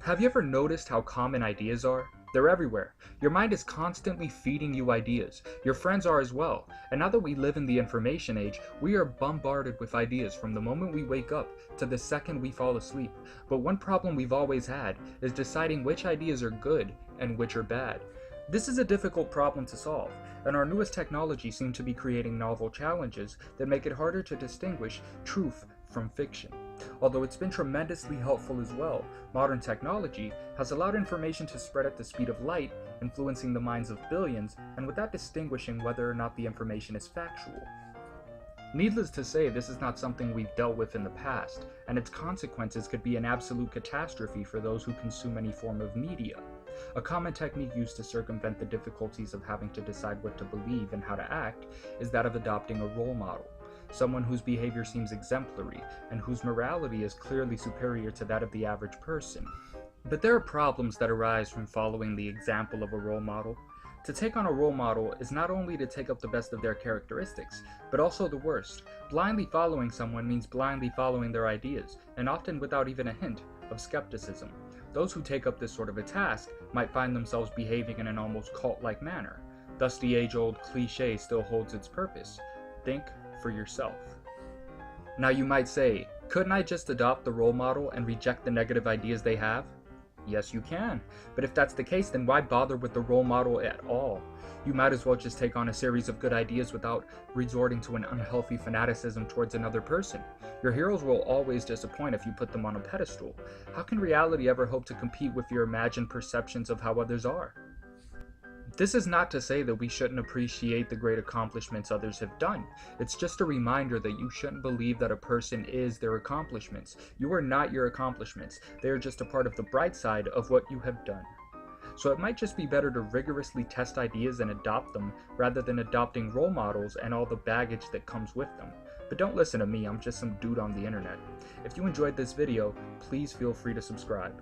Have you ever noticed how common ideas are? They're everywhere. Your mind is constantly feeding you ideas. Your friends are as well. And now that we live in the information age, we are bombarded with ideas from the moment we wake up to the second we fall asleep. But one problem we've always had is deciding which ideas are good and which are bad. This is a difficult problem to solve, and our newest technology seems to be creating novel challenges that make it harder to distinguish truth from fiction. Although it's been tremendously helpful as well, modern technology has allowed information to spread at the speed of light, influencing the minds of billions, and without distinguishing whether or not the information is factual. Needless to say, this is not something we've dealt with in the past, and its consequences could be an absolute catastrophe for those who consume any form of media. A common technique used to circumvent the difficulties of having to decide what to believe and how to act is that of adopting a role model. Someone whose behavior seems exemplary and whose morality is clearly superior to that of the average person. But there are problems that arise from following the example of a role model. To take on a role model is not only to take up the best of their characteristics, but also the worst. Blindly following someone means blindly following their ideas, and often without even a hint of skepticism. Those who take up this sort of a task might find themselves behaving in an almost cult-like manner. Thus the age-old cliche still holds its purpose. Think for yourself. Now you might say, couldn't I just adopt the role model and reject the negative ideas they have? Yes, you can. But if that's the case, then why bother with the role model at all? You might as well just take on a series of good ideas without resorting to an unhealthy fanaticism towards another person. Your heroes will always disappoint if you put them on a pedestal. How can reality ever hope to compete with your imagined perceptions of how others are? This is not to say that we shouldn't appreciate the great accomplishments others have done. It's just a reminder that you shouldn't believe that a person is their accomplishments. You are not your accomplishments. They are just a part of the bright side of what you have done. So it might just be better to rigorously test ideas and adopt them rather than adopting role models and all the baggage that comes with them. But don't listen to me, I'm just some dude on the internet. If you enjoyed this video, please feel free to subscribe.